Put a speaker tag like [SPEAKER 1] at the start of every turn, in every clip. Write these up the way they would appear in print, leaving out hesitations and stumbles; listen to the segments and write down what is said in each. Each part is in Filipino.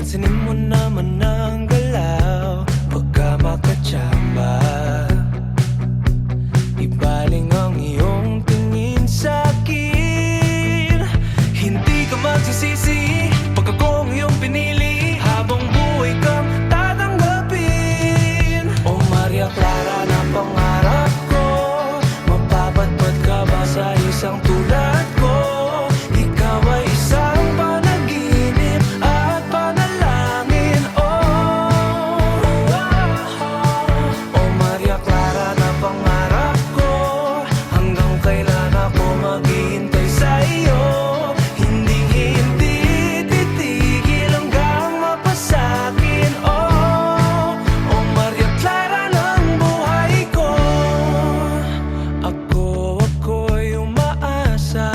[SPEAKER 1] Pansinin mo naman ang galaw pagka makatsamba. Ibaling ang iyong tingin sa'kin. Hindi ka magsisisi pag ako ang iyong pinili. Habang buhay kang tatanggapin. O Maria Clara na pangarap ko, mapapatpad ka ba sa isang tulad ko? Ikaw ay isang panaginip at panalangin. O Maria Clara na pangarap ko, hanggang kailan ako maghihintay sa iyo. Hindi titigil hanggang mapasakin. O Maria Clara ng buhay ko. Ako'y umaasa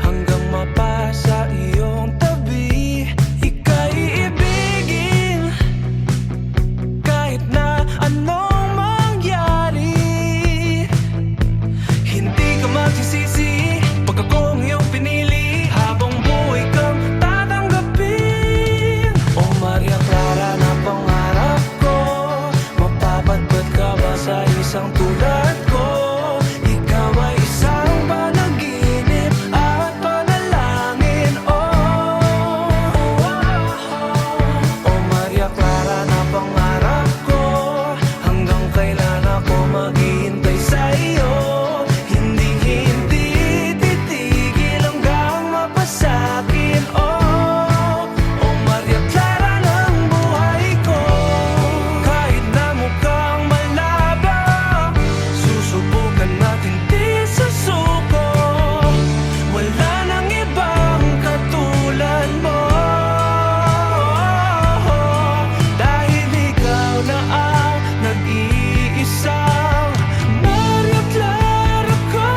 [SPEAKER 1] hanggang mapasa iyong tabi. Ika'y iibigin kahit na anong mangyari. Hindi ka magsisisi pag ako ang iyong pinili. Habang buhay kang tatanggapin. O Maria Clara na pangarap ko, mapapatpad ka ba sa isang tulad ko? Ikaw ay isang panaginip at panalangin. O Maria Clara na pangarap ko, hanggang kailan ako maghihintay sa iyo. Hindi titigil hanggang mapasakin. O Maria Clara ng buhay ko. Kahit na mukhang malabo, susubukan natin di susuko. Wala nang ibang katulad mo. Dahil ikaw na ang nag-iisang Maria Clara ko.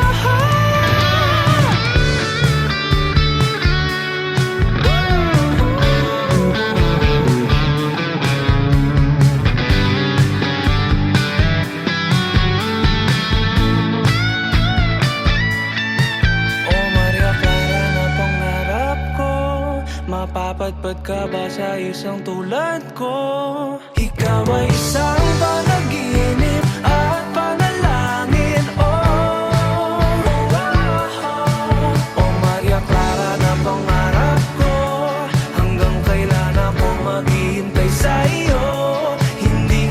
[SPEAKER 1] O Maria Clara na pangarap ko, mapapatpad ka ba sa isang tulad ko? Ikaw ay isang panaginip at panalangin. O Maria Clara na pangarap ko, hanggang kailan ako maghihintay sa iyo. Hindi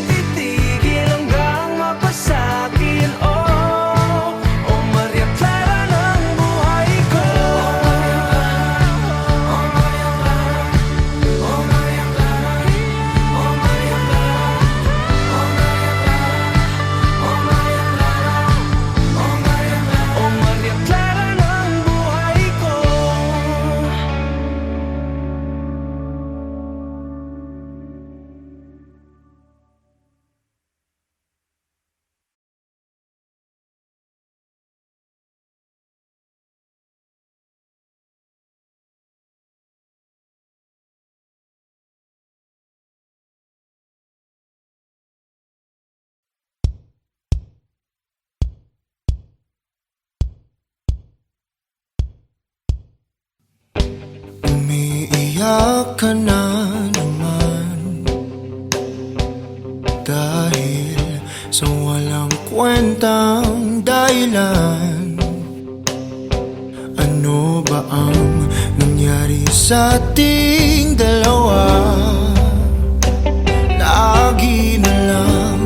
[SPEAKER 1] titigil hanggang mapasakin. O Maria Clara ng buhay ko. O Maria Clara, O Maria Clara, O Maria Clara, O Maria Clara, O Maria Clara, O Maria Clara, O Maria Clara ng buhay ko.
[SPEAKER 2] Umiiyak ka na naman dahil sa walang kwentang dahilan. Ano ba ang nangyari sa ating dalawa? Lagi na lang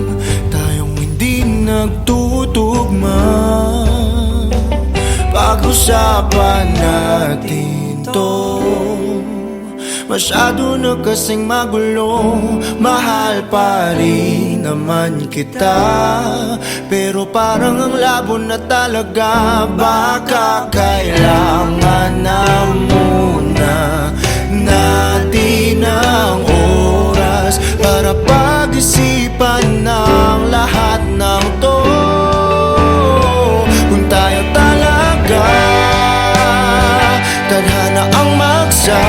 [SPEAKER 2] tayong hindi nagtutugma. Pag-usapan natin to, masyado na kasing magulo. Mahal pa rin naman kita, pero parang ang labo na talaga. Baka kailangan na muna natin ang oras para pag-isipan ng lahat ng to. Kung tayo talaga tadhana ang magsasabi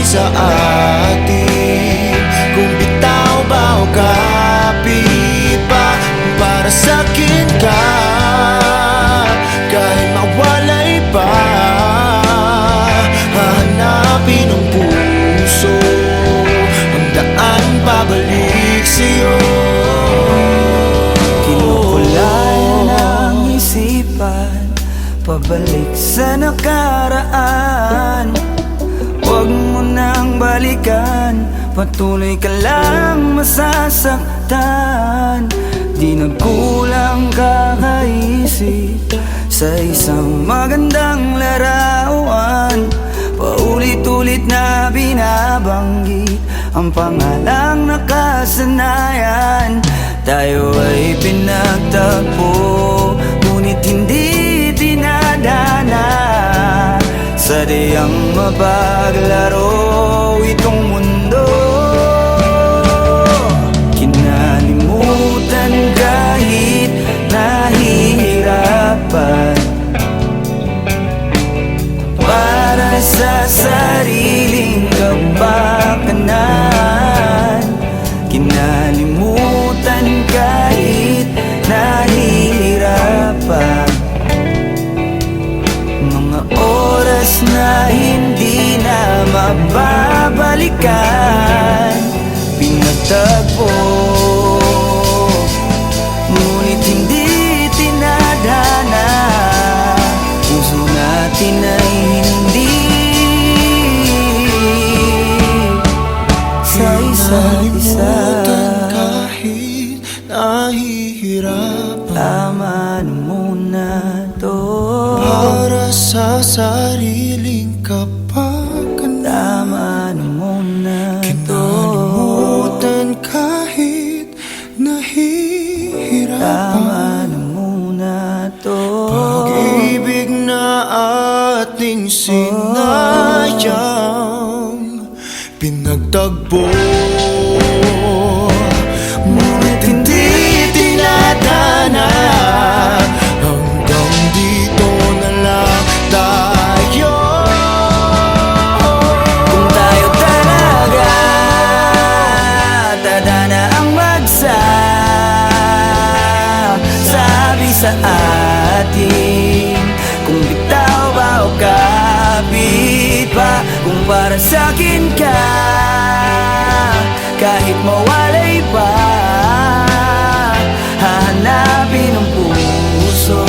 [SPEAKER 2] sa atin, kung bitaw ba o kapit pa para sa'kin ka.
[SPEAKER 3] pabalik sa nakaraan. Huwag mo nang balikan, patuloy ka lang masasaktan. Di nagkulang kakaisip sa isang magandang larawan. Paulit-ulit na binabanggit ang pangalang nakasanayan. Tayo ay pinagtagpo, ngunit hindi dinadana. Sadyang mapaglaro itong mundo. Kinalimutan kahit nahihirapan, para sa sariling kapakanan. Kinalimutan kahit nahihirapan, mga oras na hindi na mababalikan. Pinagtagpo, ngunit hindi tinadhana. Puso natin ay hindi sa isa't isa.
[SPEAKER 2] Kahit nahihirapan,
[SPEAKER 3] Tama na muna to,
[SPEAKER 2] para sa sariling kapakanan.
[SPEAKER 3] tama na muna to.
[SPEAKER 2] Kinalimutan kahit nahihirapan,
[SPEAKER 3] Tama na muna to.
[SPEAKER 2] pag-ibig na ating sinayang, pinagtagpo, ngunit hindi tinadhana. Hanggang dito na lang tayo.
[SPEAKER 3] Kung tayo talaga tadhana ang magsasabi sa atin, kung bitaw ba o kapit pa. Kung para sa'kin ka, kahit mawalay pa, hahanapin ng puso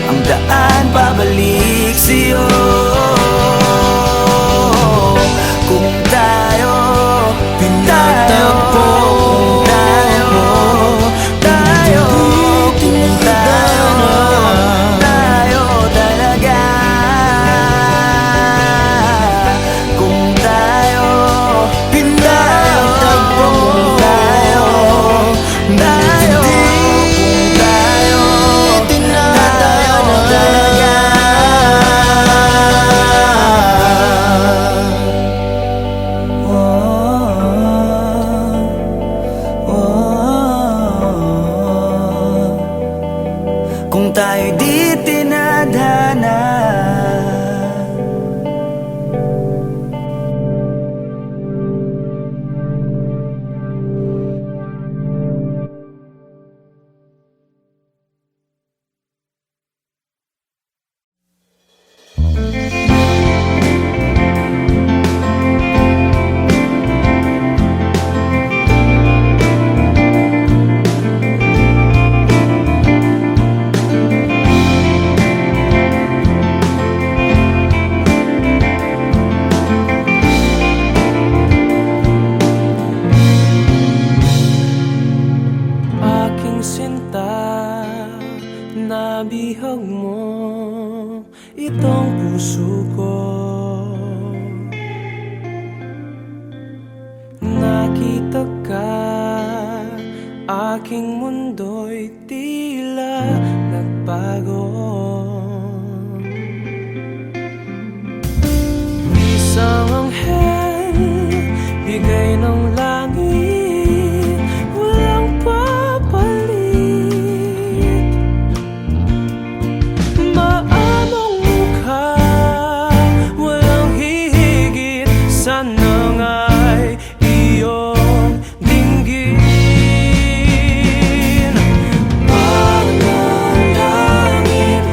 [SPEAKER 3] ang daan pabalik sa'yo. Kung tayo
[SPEAKER 2] Pinagtagpo,
[SPEAKER 3] tayo talaga. Kung tayo
[SPEAKER 2] pinagtagpo,
[SPEAKER 3] tayo talaga. Kung tayo di tinadhana.
[SPEAKER 1] Aking sinta, nabihag mo itong puso ko. Nakita ka, aking mundo'y tila nagbago. Isang anghel, bigay ng langit, walang papalit. Maamong mukha, walang hihigit, sana nga'y iyong dinggin. Panalangin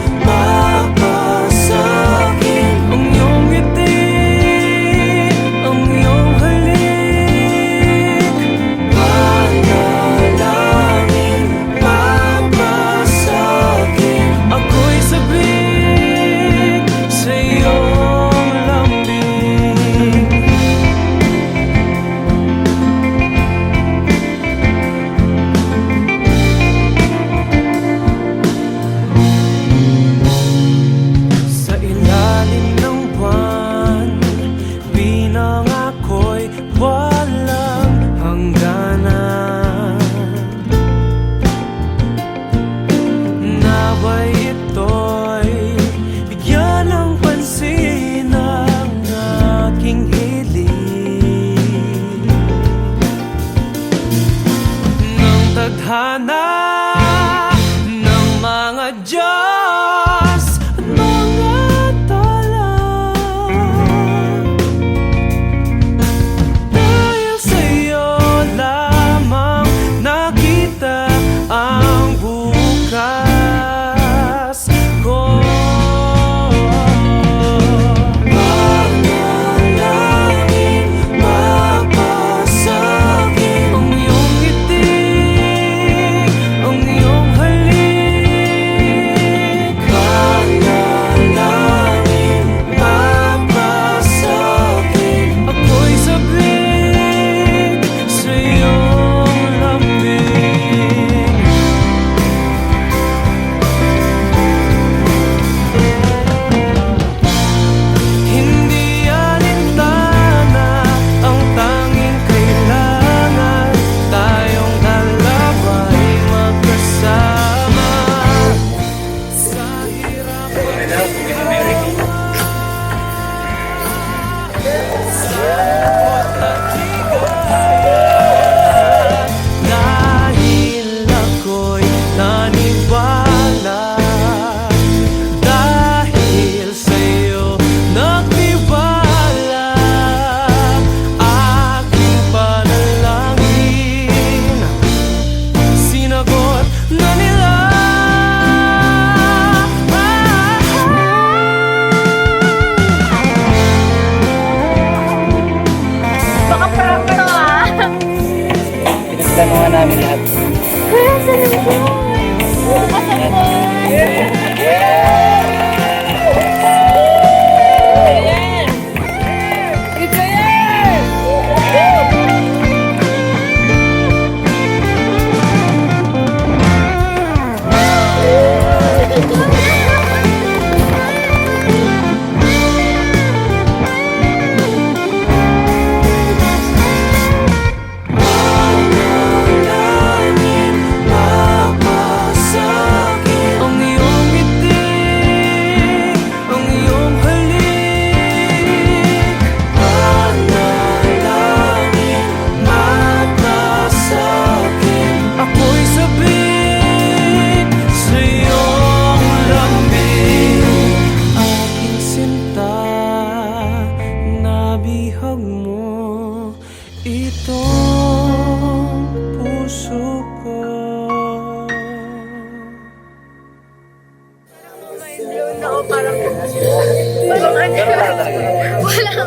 [SPEAKER 4] Wala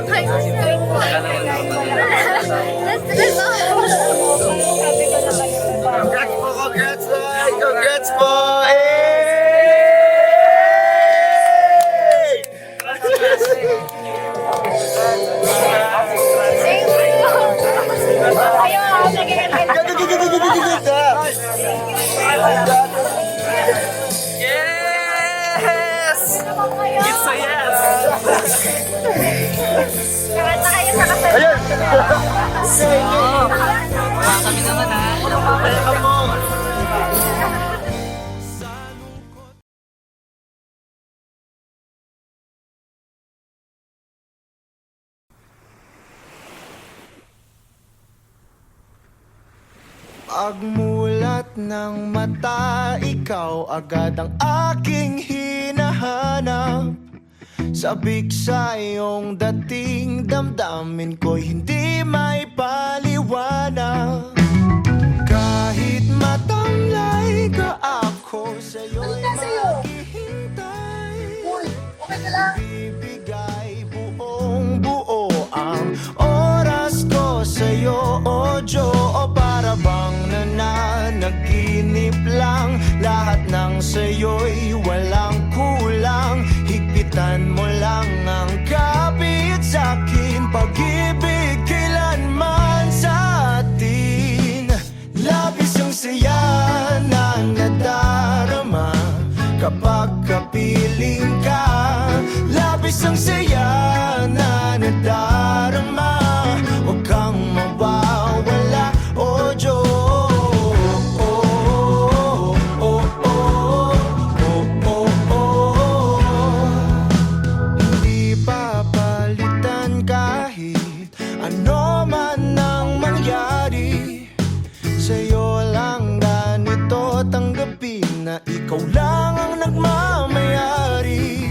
[SPEAKER 4] kayo.
[SPEAKER 2] Congrats po, congrats po! Congrats po!
[SPEAKER 3] Yes! It's a yes! Kami naman ha.
[SPEAKER 2] Pagmulat ng mata, ikaw agad ang aking hinahanap. Sabik sa iyong dating, damdamin ko'y hindi may paliwanag. Kahit matamlay ka, ako sa'yo'y maghihintay. Bibigay buong buo ang oras ko sa'yo, o Diyo. O para bang nananaginip lang, lahat ng sa'yo'y walang kulang. Higpitan mo lang ang kapit sa'kin, pag-ibig kailanman sa atin. Labis ang saya na nadarama kapag kapiling ka. Labis ang saya na nadarama, huwag kang mawawala, o Diyos. Hindi papalitan kahit ano man ang mangyari. Sa'yo lang ganito tanggapin na ikaw lang ang nagmamayari.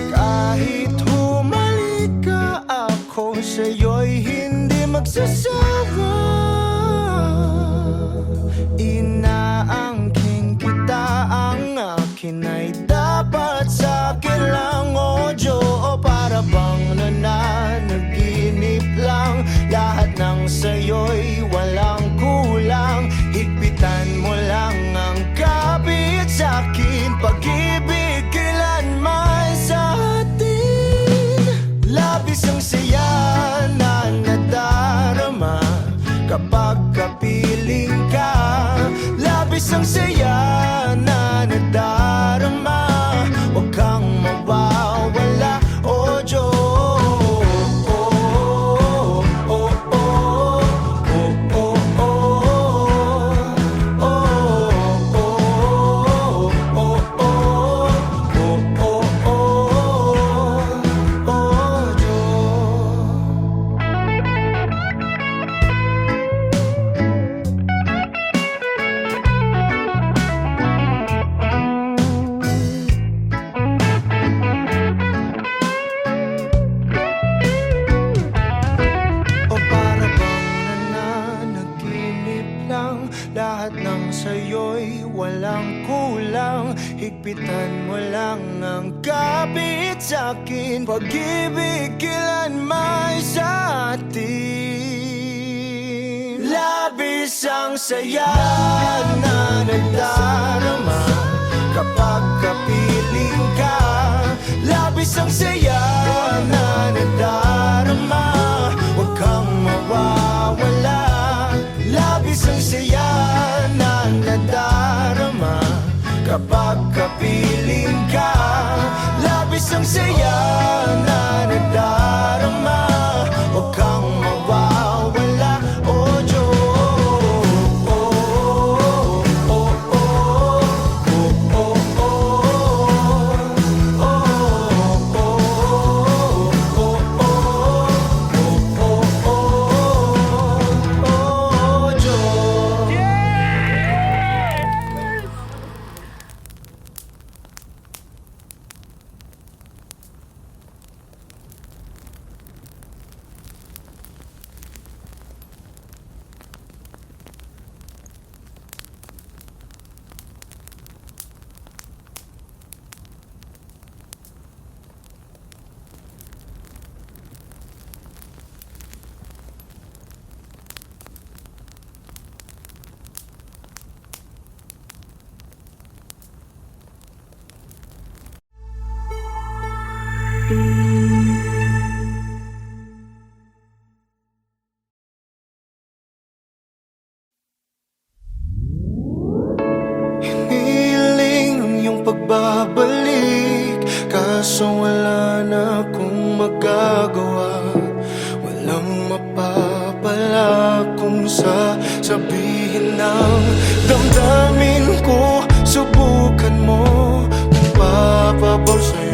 [SPEAKER 2] Kahit humalik ka, ako sa'yo'y hindi magsasawa. Inaangking kita, ang akin ay dapat sa'kin lang, o Diyo. O para bang nananaginip lang, lahat ng sa'yo'y walang kulang. Higpitan mo lang ang kapit sa'kin, pag-ibig kailanman sa atin. Labis ang saya na nadarama kapag kapiling ka. Labis ang saya na nadarama, huwag kang mawawala, o Diyos. O para bang nananaginip lang, lahat ng sa'yo'y walang kulang. Higpitan mo lang ang kapit sa'kin, pag-ibig kailanman sa atin. Labis ang saya na nagdarama kapag kapiling ka. Labis ang saya na nadarama, huwag kang mawawala. Labis ang saya na nadarama kapag kapiling ka. Labis ang saya na nadarama, huwag kang mawawala, o Diyos.
[SPEAKER 5] Hiniling ang iyong pagbabalik, kaso wala na akong magagawa. Walang mapapala kung sasabihin ng damdamin ko. Subukan mo kung papabor sa'yo.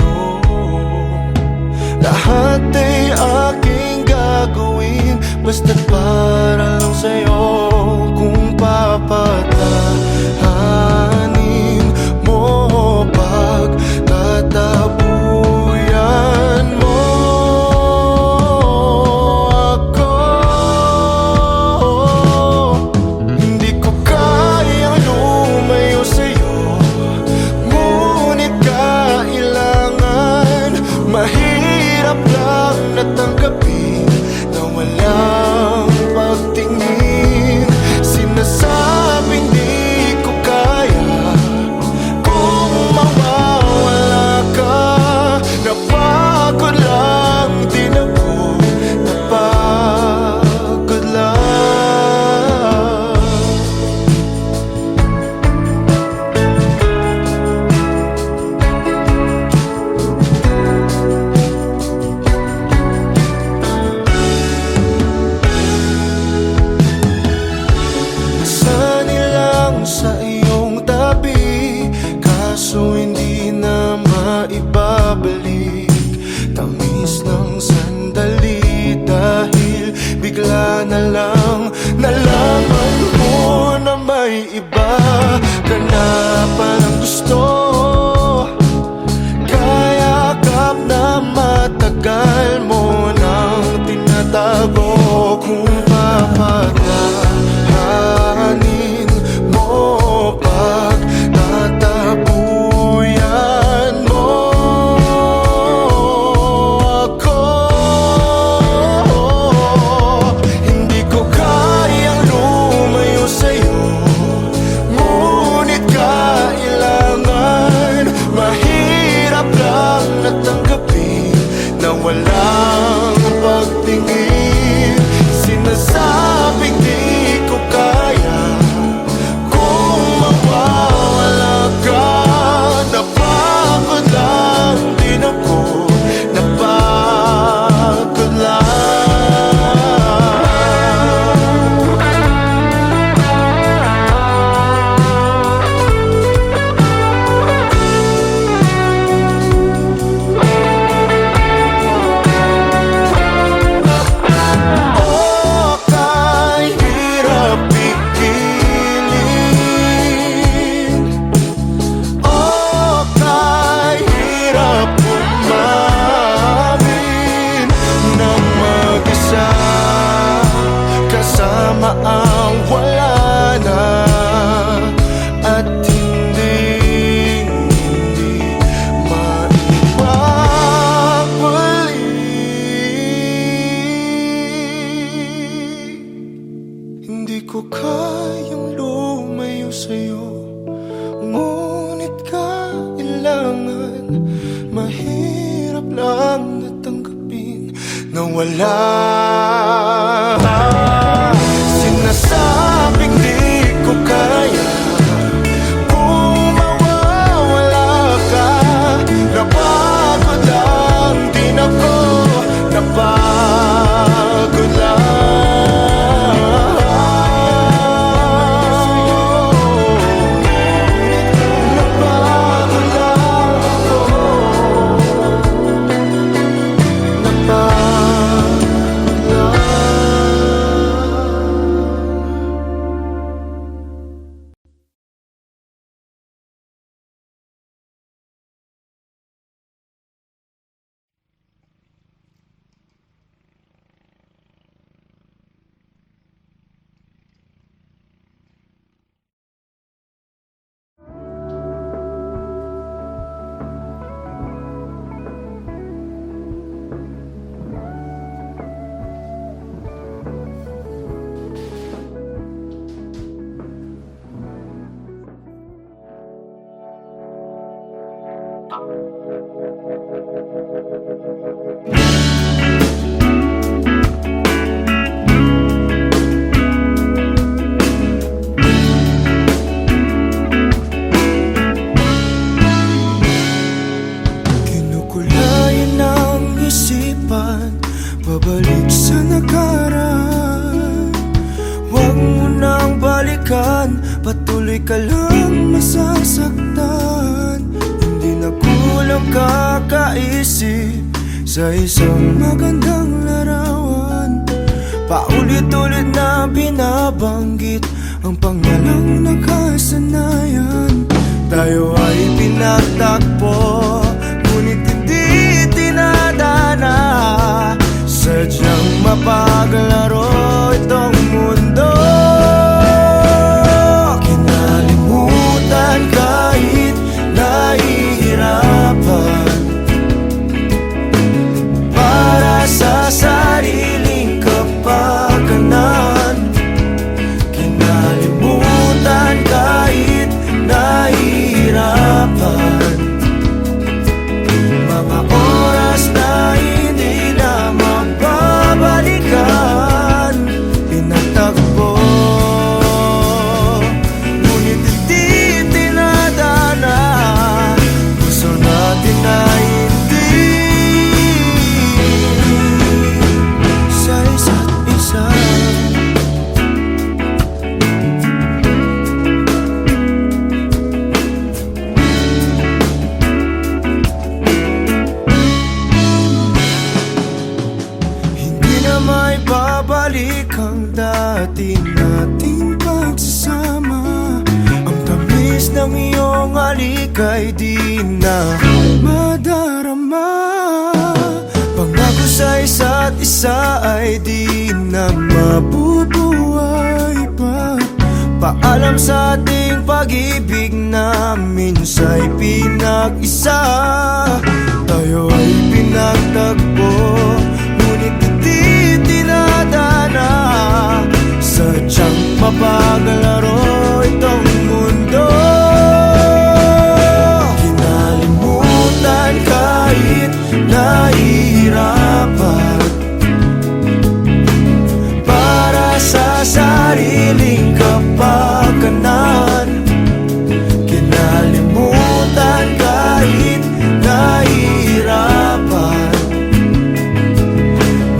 [SPEAKER 5] Lahat ay aking gagawin, basta't para lang sa'yo. Kung papatahanin mo, pagtatabuyan mo ako. Hindi ko kayang lumayo sa'yo, ngunit kailangan. Mahirap lang natanggapin na walang pagtingin. Sinasabing di ko kaya kung mawawala ka. Napagod lang din ako, napagod lang. Nasanay lang sa iyong tabi, kaso hindi na maibabalik. Tamis ng sandali dahil bigla na lang nalaman ko na may iba ka na palang gusto. Kayakap na matagal mo nang tinatago. Kung papatahanin mo, pagtatabuyan mo ako. Hindi ko kayang lumayo sa'yo, ngunit kailangan. Mahirap lang natanggapin na walang pagtingin. Sinasabing di ko kaya kung mawawala ka. Napagod lang din ako, napagod lang. O kahirap pigilin, o kahirap umamin na mag-isa kasama ang wala na. At hindi maibabalik. Hindi ko kayang lumayo sa'yo, ngunit kailangan. Mahirap lang natanggapin na wala. Sinasabing di ko kaya kung mawawala ka. Napagod lang din ako, napagod lang. Napagod lang ako, napagod lang.
[SPEAKER 3] ng isipan, pabalik sa nakaraan. Huwag mo nang balikan, patuloy ka lang masasaktan. Hindi na kulang kakaisip sa isang magandang larawan. Paulit-ulit na binabanggit ang pangalang nakasanayan. Tayo ay pinagtagpo, ngunit hindi dinadana. Sadyang mapaglaro itong mundo. Kinalimutan kahit nahihirapan, para sa sariling kapakanan. Kinalimutan kahit nahihirapan, mga oras na hindi na mababalikan. Pinagtagpo, ngunit hindi dinadana. Gusto natin na hindi sa isa't isa. Hindi na may babalik ang dati nating pagsasama. Ang tamis ng iyong halik ay di na madarama. Pangako sa isa't isa ay di na mabubuhay pa. Paalam sa ating pag-ibig na minsa'y pinag-isa. Tayo ay pinagtagpo, ngunit hindi dinadana. Sadyang mapaglaro itong mundo. Kinalimutan kahit nahihirapan, para sa sariling kapakanan. Kinalimutan kahit nahihirapan,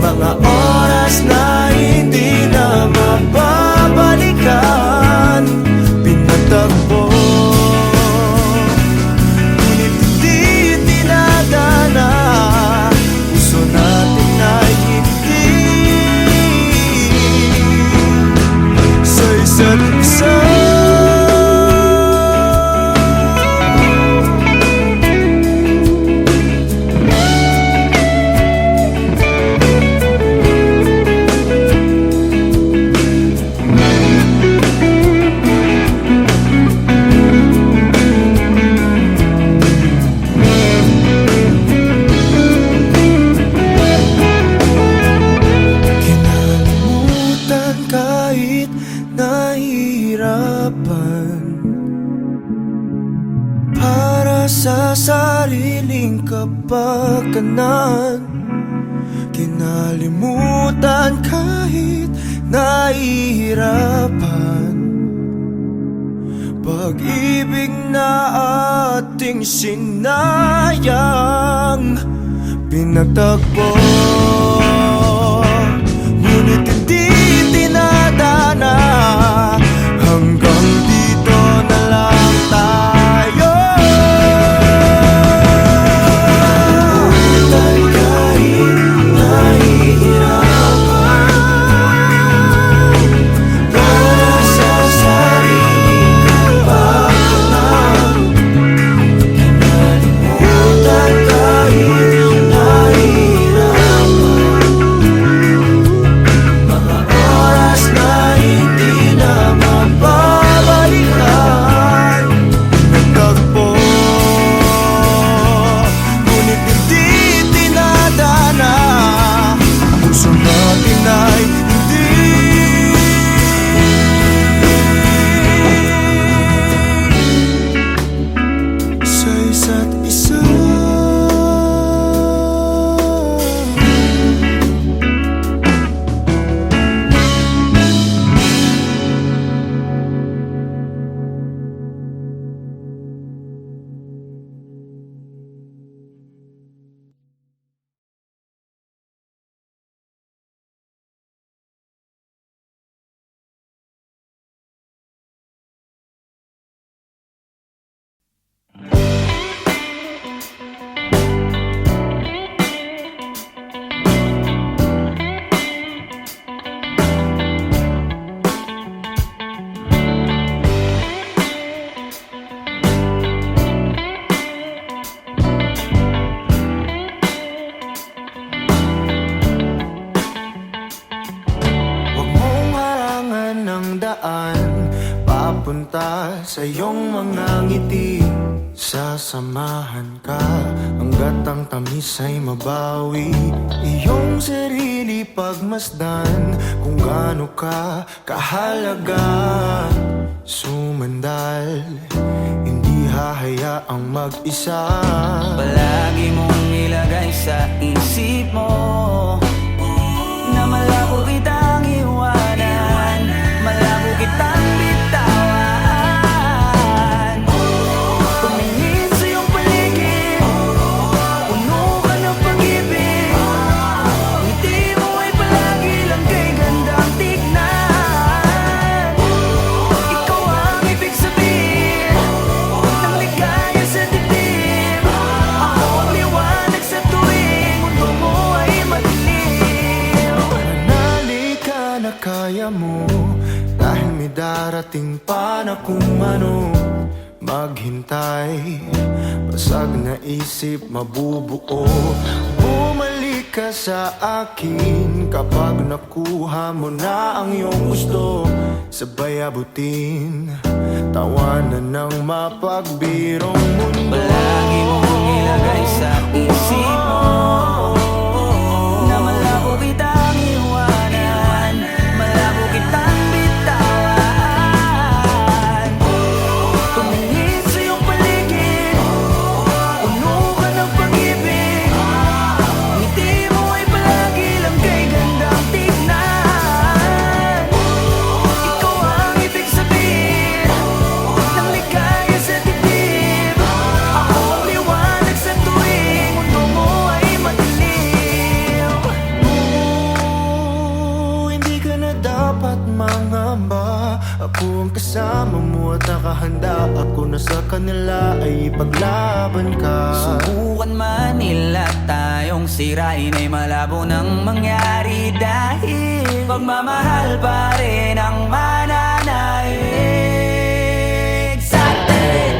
[SPEAKER 3] mga oras na hindi na mababalikan. Pinagtagpo, ngunit hindi dinadana. Puso natin ay hindi sa isa't isa. Kinalimutan kahit nahihirapan, para sa sariling kapakanan. Kinalimutan kahit nahihirapan, pag-ibig na ating sinayang. Pinagtagpo, ngunit hindi dinadana. Hanggang dito na lang tayo. Kahit nahihirapan, para sa sariling kapakanan. Kinalimutan kahit nahihirapan, mga
[SPEAKER 5] sa iyong mga ngiti. Sasamahan ka hanggat ang tamis ay mabawi. Iyong sarili pagmasdan kung gaano ka kahalaga. Sumandal, hindi hahayaang mag-isa.
[SPEAKER 3] Palagi mong ilagay sa isip mo na malabo kitang iwanan, malabo kitang bitawan. Tumingin sa iyong paligid, puno ka ng pag-ibig. Ngiti mo ay palagi lang kay gandang tignan. Ikaw ang ibig sabihin ng ligaya sa dibdib. Ako ang liwanag sa tuwing mundo mo ay madilim.
[SPEAKER 5] Manali ka na kaya mo, dahil may darating pa na kung ano. Maghintay, basag na isip mabubuo. Bumalik ka sa akin kapag nakuha mo na ang iyong gusto. Sabay abutin, tawanan ng mapagbirong mundo.
[SPEAKER 3] Palagi mong ilagay sa isip mo na malabo kitang iwanan, malabo kitang bitawan. Tumingin sa iyong paligid, puno ka ng pag-ibig. Ngiti mo ay palagi lang kay gandang tignan. Ikaw ang ibig sabihin ng ligaya sa dibdib. Ako ang liwanag sa tuwing mundo mo ay madilim.
[SPEAKER 5] Hindi ka na dapat mangamba. Ako ang kasama mo at nakahanda. Ako na sa kanila ay ipaglaban ka.
[SPEAKER 3] Subukan man nila tayong sirain ay malabo nang mangyari. Dahil pagmamahal pa rin ang mananaig sa atin.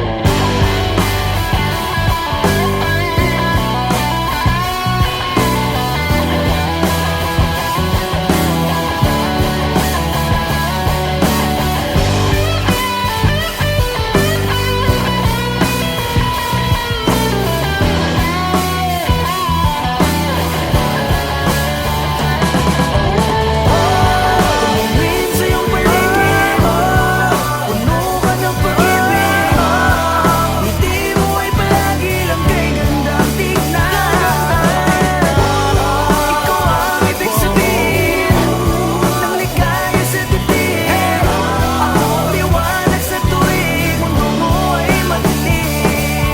[SPEAKER 3] Tumingin sa iyong paligid, puno ka ng pag-ibig. Ngiti mo ay palagi lang kay gandang tignan. Ikaw ang ibig sabihin ng ligaya sa dibdib. Ako ang liwanag sa tuwing mundo mo ay madilim.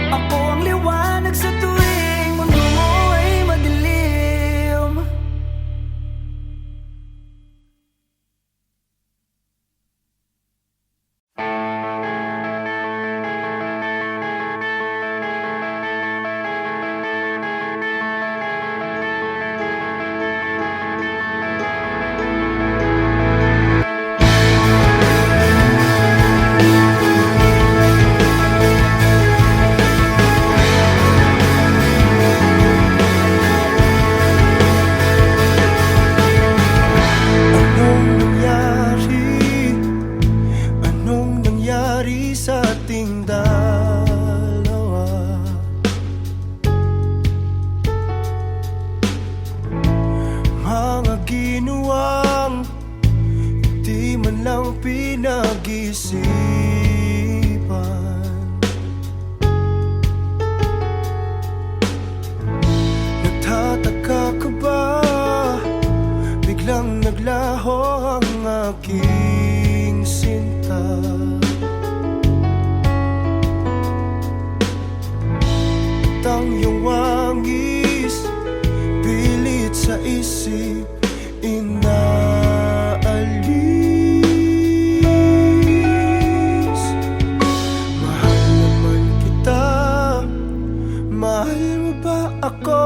[SPEAKER 3] Ako ang liwanag sa tuwing mundo mo ay madilim.
[SPEAKER 5] Anong nangyari? Anong nangyari sa ating dalawa? Mga ginawang di man lang pinag-isipan. Nagtataka ka ba? Biglang naglaho ang aking sinta. At ang iyong wangis pilit sa isip inaalis. Mahal naman kita, mahal mo ba ako?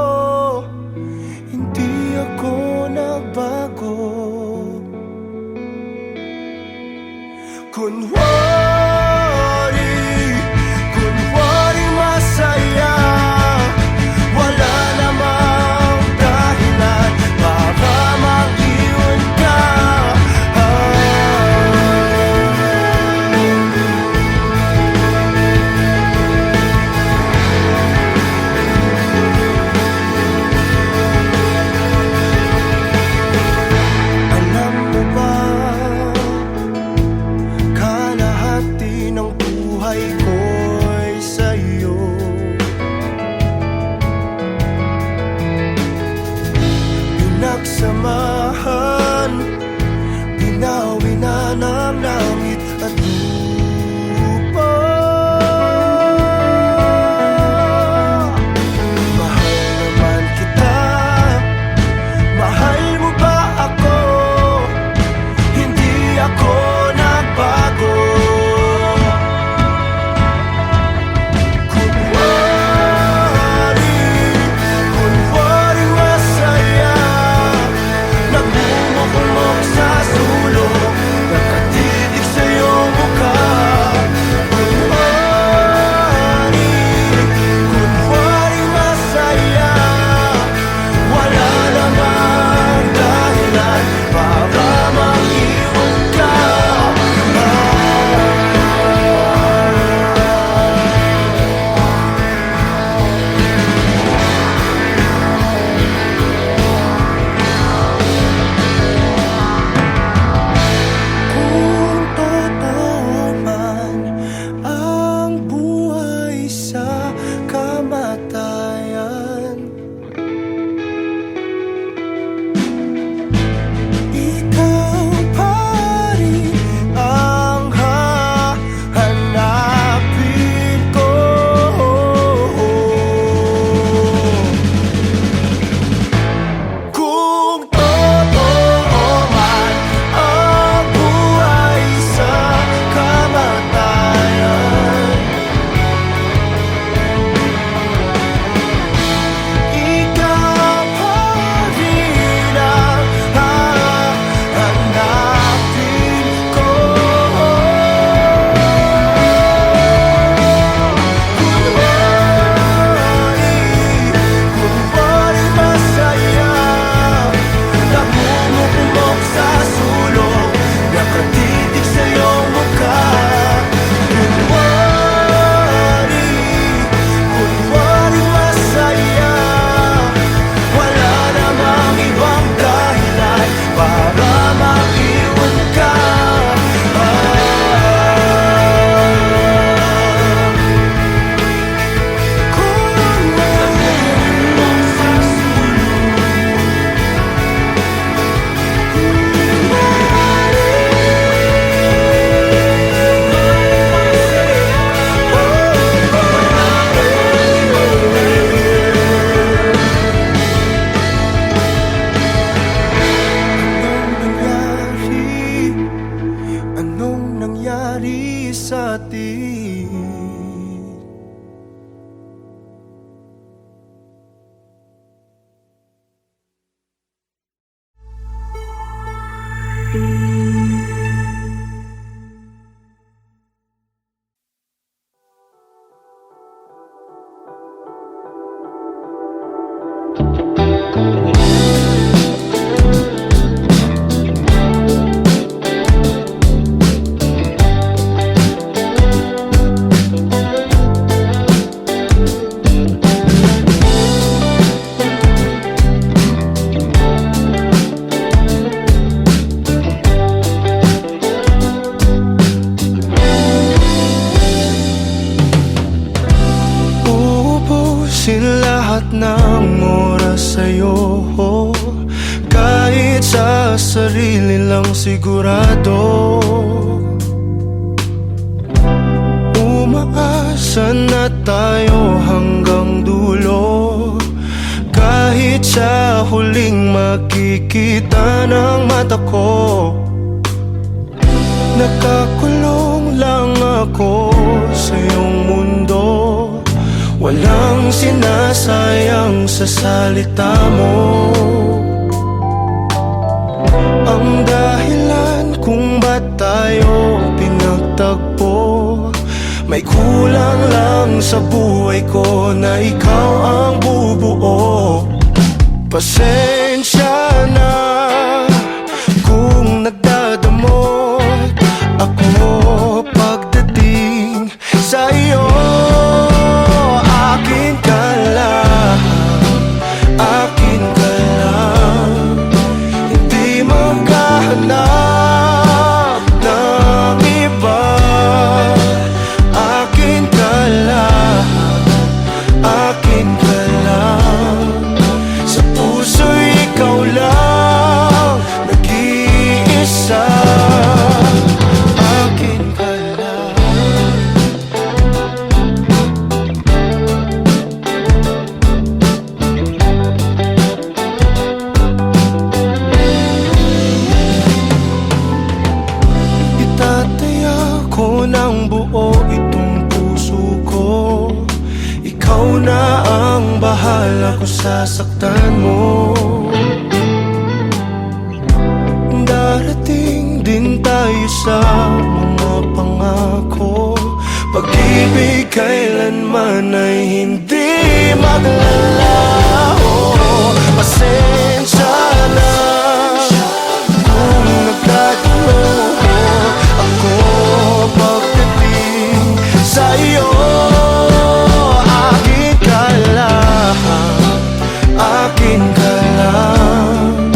[SPEAKER 5] Hindi ako nagbago. Uubusin lahat ng oras sa'yo, kahit sa sarili lang sigurado. Umaasa na tayo hanggang dulo, kahit sa huling makikita ng mata ko. Nakakulong lang ako sa iyong mundo, walang sinasayang sa salita mo. Ang dahilan kung ba't tayo pinagtagpo, may kulang lang sa buhay ko na ikaw ang bubuo. Pasensya na kung nagdadamot ako pagdating sa iyo. Akin ka lang, akin ka lang, hindi maghahanap ng iba. Akin ka lang, akin ka lang, sa puso'y ikaw lang nag-iisa. Akin ka lang. Itataya ko ng buo itong puso ko, ikaw na ang bahala kung sasaktan mo. Darating din tayo sa mga pangako, pag-ibig kailanman ay hindi maglalaho. Pasensya na kung nagkatalo ako pagdating sa iyo. Akin ka lang, akin ka lang,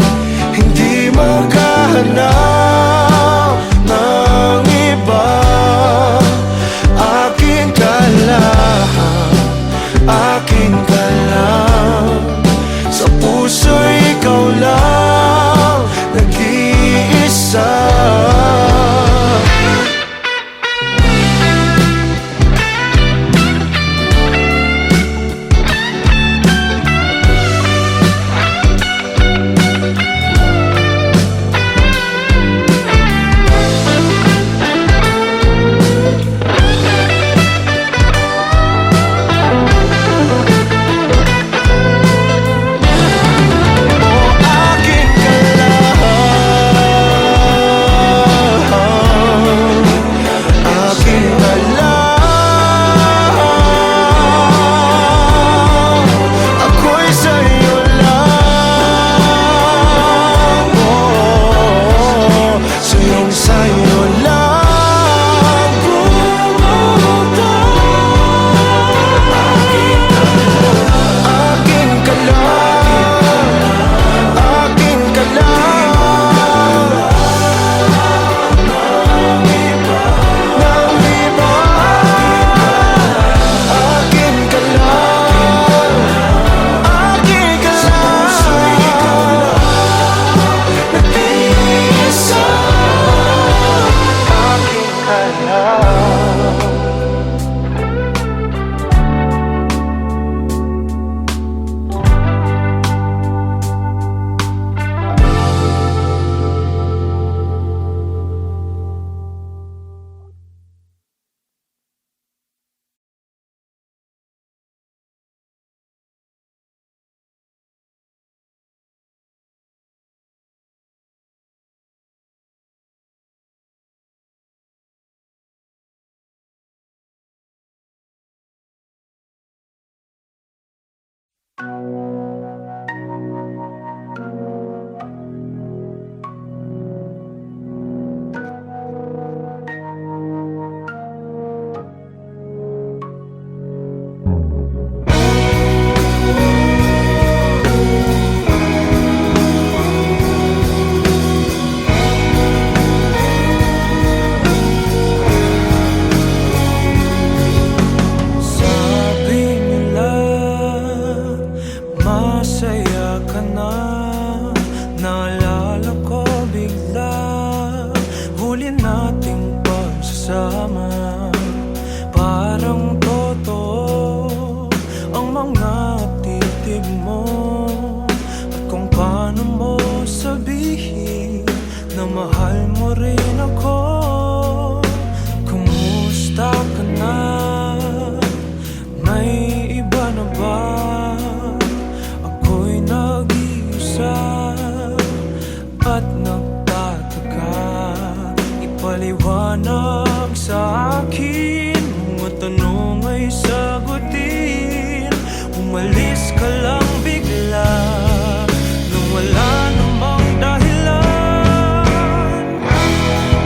[SPEAKER 5] hindi maghahanap ng iba. Akin ka lang, akin ka lang, sa puso'y ikaw lang
[SPEAKER 3] mga titig mo at kung paano mo sabihin na mahal mo rin ako. Kumusta ka na? May iba na ba? Ako'y nag-iisa at nagtataka. Ipaliwanag sa akin, mga tanong ay sagutin. Umalis ka lang bigla nung wala namang dahilan.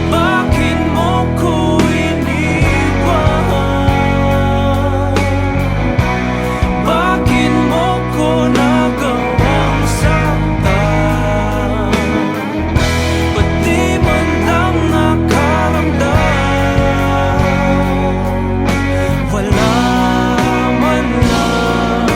[SPEAKER 3] Bakit mo ko iniwan? Bakit mo ko nagawang saktan? Ba't di man lang nakaramdam? Wala man lang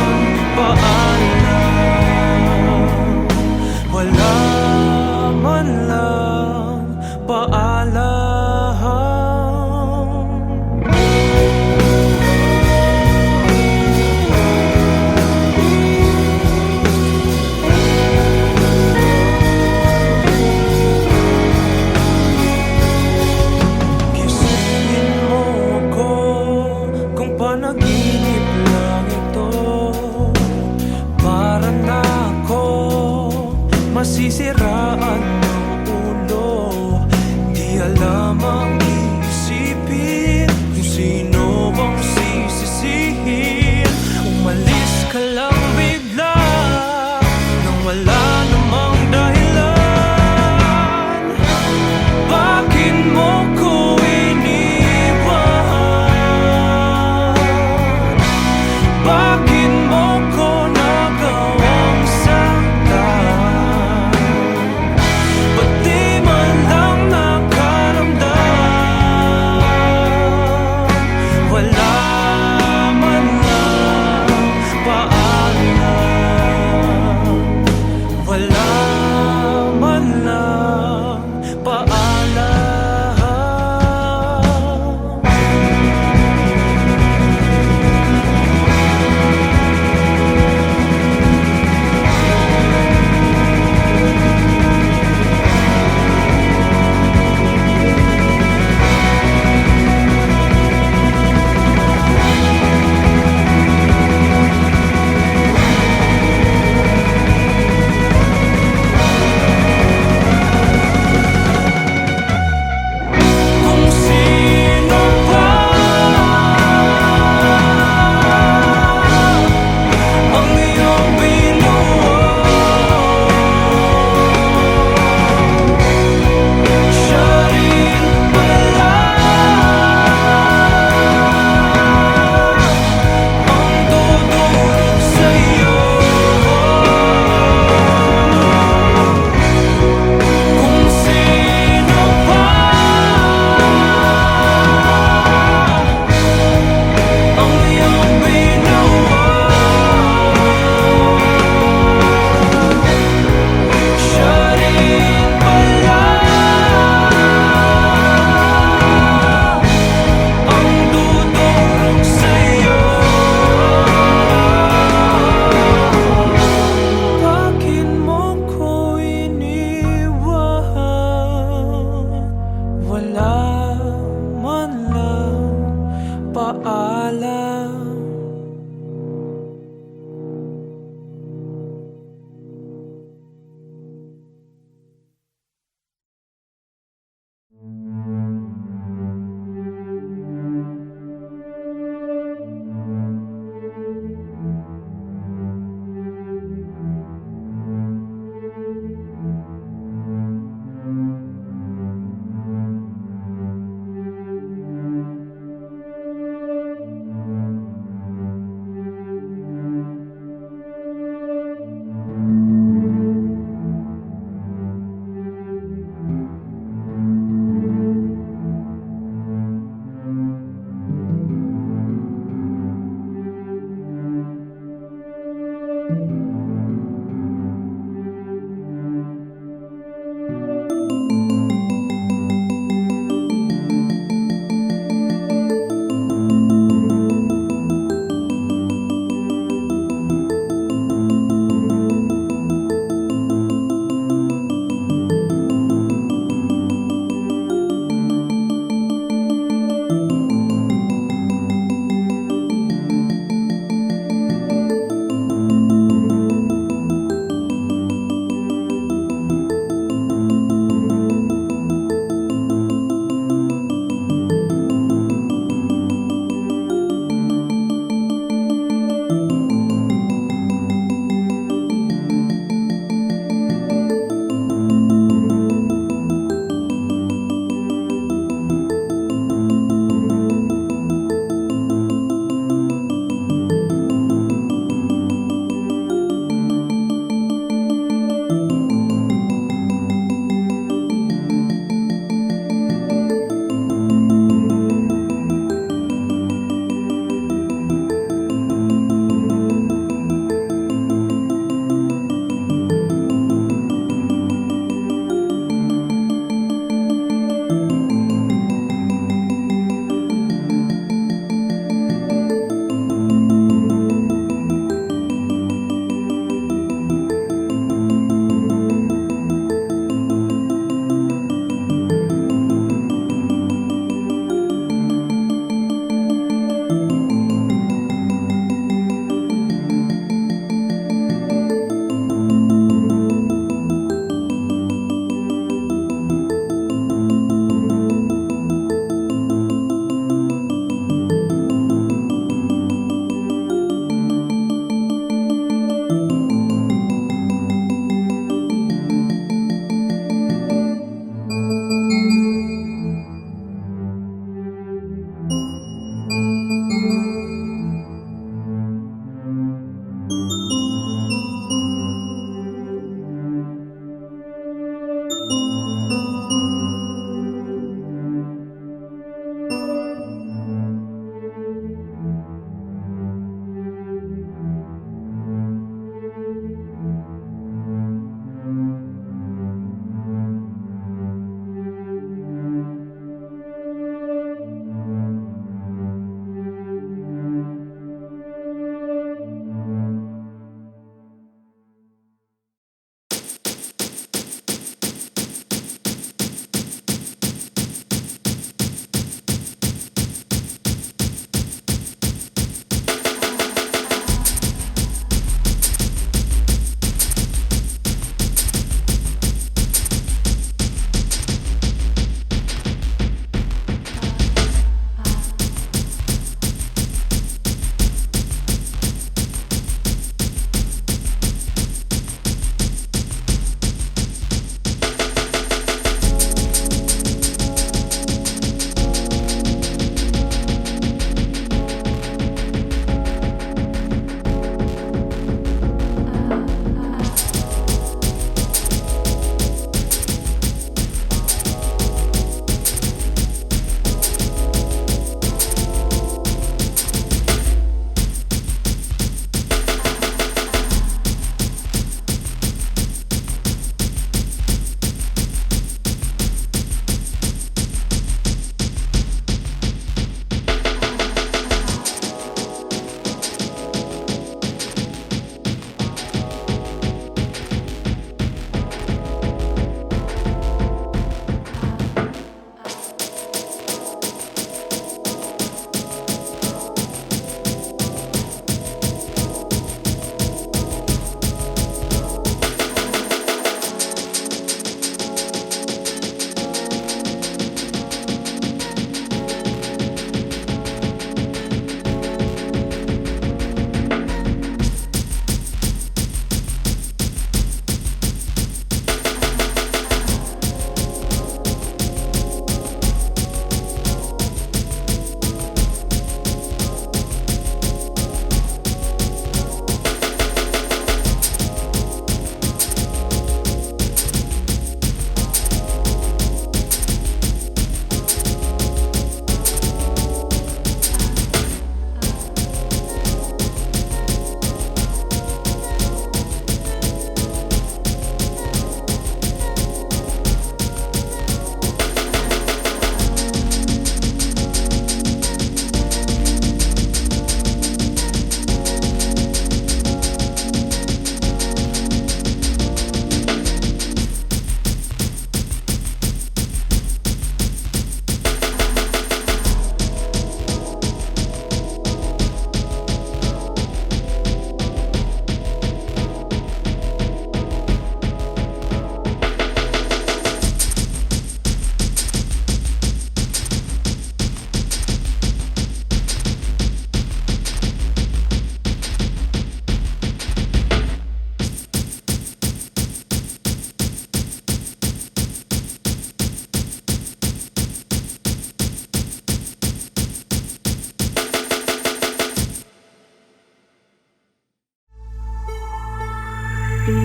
[SPEAKER 5] Uubusin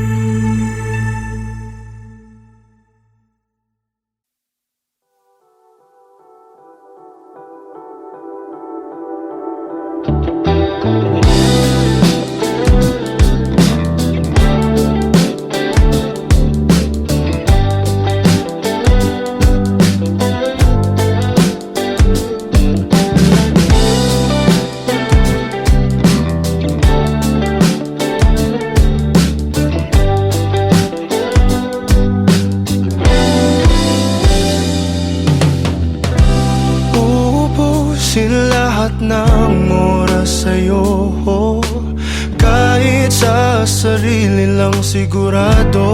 [SPEAKER 5] lahat ng oras sa'yo, kahit sa sarili lang sigurado.